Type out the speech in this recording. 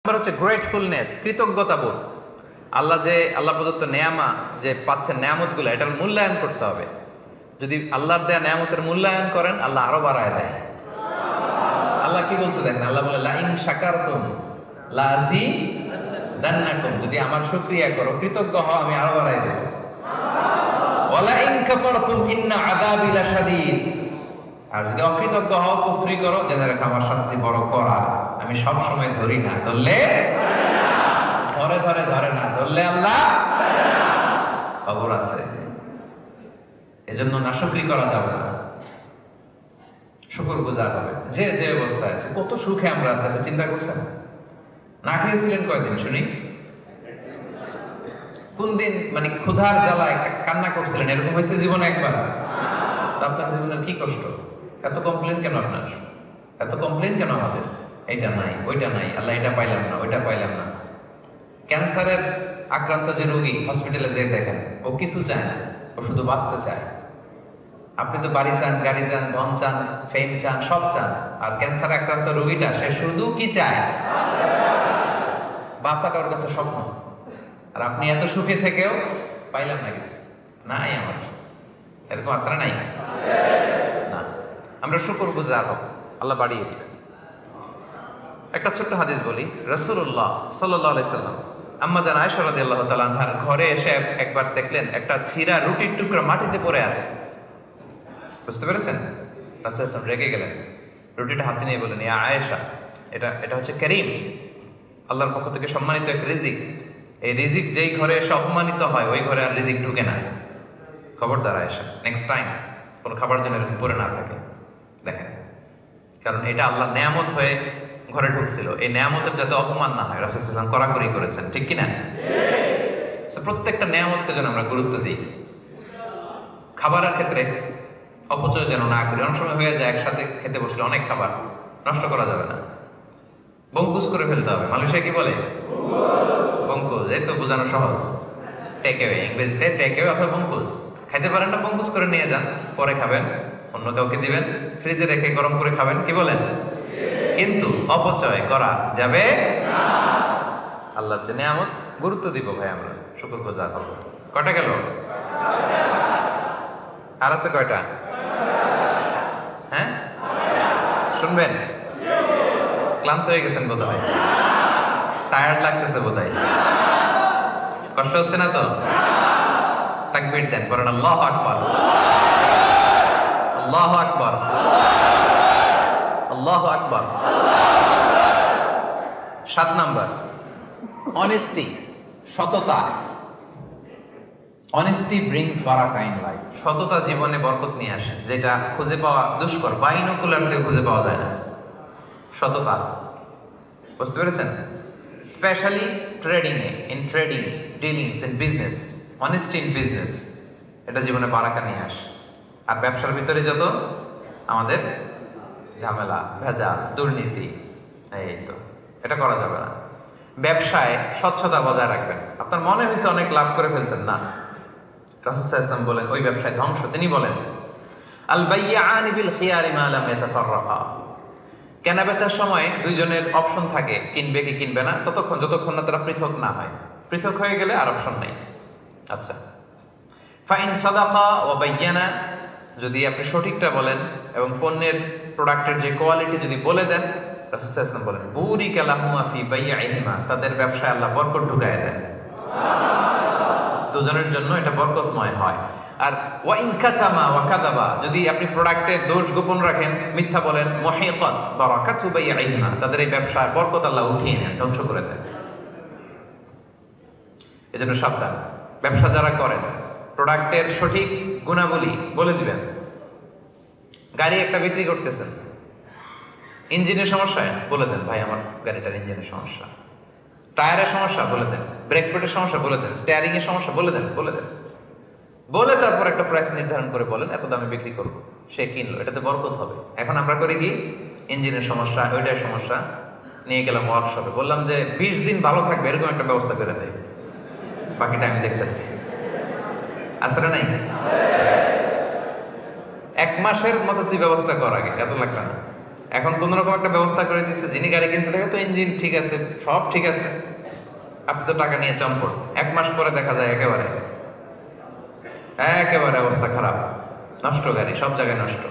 Number হচ্ছে gratefulness, কৃতজ্ঞতা বোধ। আল্লাহ প্রদত্ত নেয়ামা যে পাচ্ছেন, নেয়ামতগুলো, এটার মূল্যায়ন করতে হবে। যদি আল্লাহর দেয়া নেয়ামতের মূল্যায়ন করেন, আল্লাহ আরো বাড়ায় দেয়। আল্লাহ কি বলছে দেখেন, আল্লাহ বলে লাইন শাকারতুম লাযিদান্নাকুম, যদি আমার শুকরিয়া করো, কৃতজ্ঞ হও, আমি আরো বাড়ায় দেব। ওয়ালাইন কাফারতুম ইন্না আযাবি লাশাদীদ, আর যদি অকৃতজ্ঞ হও, কুফরি করো, জেনে রাখো আমার শাস্তি বড় কড়া। আমি সব সময় ধরি না, ধরলে ধরে না, ধরলে আল্লাহ খবর আছে। এজন্য নাশুকরি করা যাবে না, শুকর গুজার হবে। যে যে অবস্থায় আছে, কত সুখে আমরা আছি, চিন্তা করছেন? না খেয়েছিলেন কয়দিন শুনি? কোন দিন মানে ক্ষুধার জ্বালায় কান্না করছিলেন? এরকম হয়েছে জীবনে একবার? আপনার জীবনের কি কষ্ট? এত কমপ্লেন কেন আপনার? এত কমপ্লেন কেন আমাদের? এইটা নাই, ওইটা নাই, আল্লাহ এটা পাইলাম না, ওইটা পাইলাম না। ক্যান্সারের আক্রান্ত যে রোগী হসপিটালে যেয়ে দেখেন, ও কিছু চায় না, ও শুধু বাঁচতে চায়। আপনি তো বাড়ি চান, গাড়ি চান, ধন চান, ফেম চান, সব চান। আর ক্যান্সার আক্রান্ত রোগীটা, সে শুধু কি চায়? বাঁচাটা ওর কাছে স্বপ্ন। আর আপনি এত সুখে থেকেও পাইলাম না কিছু, নাই আমার। এরকম আসলে নাই না। আমরা শুকর গুজার হব, আল্লাহ বাড়িয়ে দিবেন। একটা ছোট্ট হাদিস বলি। রাসূলুল্লাহ সাল্লাল্লাহু আলাইহি সাল্লাম আম্মা জান আয়েশা রাদিয়াল্লাহু তাআলা আনহার ঘরে এসে একবার দেখলেন একটা ছিঁড়া রুটির টুকরা মাটিতে পড়ে আছে। বুঝতে পেরেছেন? রাসূল সাল্লাল্লাহু আলাইহি ওয়াসাল্লাম রেগে গেলেন, রুটিটা হাতে নিয়ে বললেন, ইয়া আয়েশা, এটা হচ্ছে কারীম, আল্লাহর পক্ষ থেকে সম্মানিত এক রিজিক। এই রিজিক যেই ঘরে এসে অপমানিত হয়, ওই ঘরে আর রিজিক ঢুকে না। খবরদার আয়েশা, নেক্সট টাইম কোনো খাবার জন্য এরকম পড়ে না থাকে। দেখেন, কারণ এটা আল্লাহর নেয়ামত হয়ে ঘরে ঢুকছিল। এই নেয়ামতের যাতে অপমান না হয়, রাসূল সাল্লাল্লাহু আলাইহি ওয়াসাল্লাম কড়াকড়ি করেছেন, ঠিক কি না? প্রত্যেকটা নেয়ামতকে যেন আমরা গুরুত্ব দিই। খাবারের ক্ষেত্রে অপচয় যেন না করি। অনেক সময় হয়ে যায়, একসাথে খেতে বসলে অনেক খাবার নষ্ট করা যাবে না, বঙ্কুস করে ফেলতে হবে। মালয়েশিয়া কি বলে? বঙ্কুস। এই তো বোঝানো সহজ। টেক অ্যাওয়ে, ইংরেজিতে টেক অ্যাওয়ে অথবা বঙ্কুস। খাইতে পারেন না, বঙ্কুস করে নিয়ে যান, পরে খাবেন, অন্য কাউকে দিবেন, ফ্রিজে রেখে গরম করে খাবেন, কি বলেন? কিন্তু অপচয় করা যাবে না। আল্লাহর যে নিয়ামত, গুরুত্ব দিব ভাই, আমরা শুকর গুজার হব। কয়টা গেল? আর আছে কয়টা? হ্যাঁ, শুনবেন? ক্লান্ত হয়ে গেছেন বোধ হয়, টায়ার্ড লাগতেছে বোধ হয়, কষ্ট হচ্ছে না তো? তাকবীর দেন, বলেন আল্লাহু আকবার, আল্লাহু আকবার, আল্লাহু আকবার। 7 নাম্বার, অনেস্টি, সততা। অনেস্টি ব্রিংস বারাকা ইন লাইফ। সততা জীবনে বরকত নিয়ে আসে, যেটা খুঁজে পাওয়া দুষ্কর, বাইনোকুলার দিয়ে খুঁজে পাওয়া যায় না। সততা, বুঝতে পেরেছেন? Specially in trading, dealings in business, honesty in business, এটা জীবনে বারাকা নিয়ে আসে। আর ব্যবসার ভিতরে যত আমাদের ঝামেলা, ভেজাল, দুর্নীতি, এই তো, এটা করা যাবে না। ব্যবসায় স্বচ্ছতা বজায় রাখবেন। আপনার মনে হয়েছে অনেক লাভ করে ফেলছেন, না, রাসূল সাল্লাল্লাহু আলাইহি ওয়াসাল্লাম বলেন ওই ব্যবসায় ধ্বংস। তিনি বলেন আল বাইয়ানি বিল খিয়ারি মা লাম ইয়াতাফাররাকা। কেনা বেচার সময় দুইজনের অপশন থাকে, কিনবে কি কিনবে না, যতক্ষণ না তারা পৃথক না হয়। পৃথক হয়ে গেলে আর অপশন নেই। আচ্ছা, ফাইন সাদাকা ওয়া বাইয়ানা, যদি আপনি সঠিকটা বলেন এবং পণ্যের, প্রোডাক্টের যে কোয়ালিটি যদি বলে দেন, রাসূল সাল্লাল্লাহু আলাইহি ওয়াসাল্লাম বলেন বুরিকা লাহুমা ফি বাইইহিমা, তাদের ব্যবসায় আল্লাহ বরকত ঢুকায় দেন। দুজনের জন্য এটা বরকতময় হয়। আর ওয়া ইন কাতামা ওয়া কাযাবা, যদি আপনি প্রোডাক্টের দোষ গোপন রাখেন, মিথ্যা বলেন, মুহিকাত বারাকাতু বাইইহিমা, তাদের এই ব্যবসায় বরকত আল্লাহ উঠিয়ে নেন, ধ্বংস করে দেন। এজন্য সাবধান। ব্যবসা যারা করেন, প্রোডাক্টের সঠিক গুণাবলী বলে দিবেন। গাড়ি একটা বিক্রি করতেছেন, ইঞ্জিনের সমস্যা, বলে দেন ভাই আমার গাড়িটার ইঞ্জিনের সমস্যা। টায়ারের সমস্যা, বলে দেন। ব্রেক প্যাডের সমস্যা, বলে দেন। স্টিয়ারিং এর সমস্যা, বলে দেন। বলে তারপর একটা প্রাইস নির্ধারণ করে বলেন এত দামে বিক্রি করবো। সে কিনলো, এটাতে বরকত হবে। এখন আমরা করি কি, ইঞ্জিনের সমস্যা, ওইটার সমস্যা, নিয়ে গেলাম ওয়ার্কশপে, বললাম যে 20 দিন ভালো থাকবে, এরকম একটা ব্যবস্থা করে দেয়। বাকিটা আমি দেখতেছি, আসলে নাই। 1 মাসের মতো তুই ব্যবস্থা কর, আগে এত লাগবে না। এখন কোন রকম একটা ব্যবস্থা করে দিচ্ছে, যিনি গাড়ি কিনছে দেখে তো ইঞ্জিন ঠিক আছে, সব ঠিক আছে, আপনি তো টাকা নিয়ে চম্পট। 1 মাস পরে দেখা যায় একেবারে একেবারে অবস্থা খারাপ, নষ্ট গাড়ি, সব জায়গায় নষ্ট।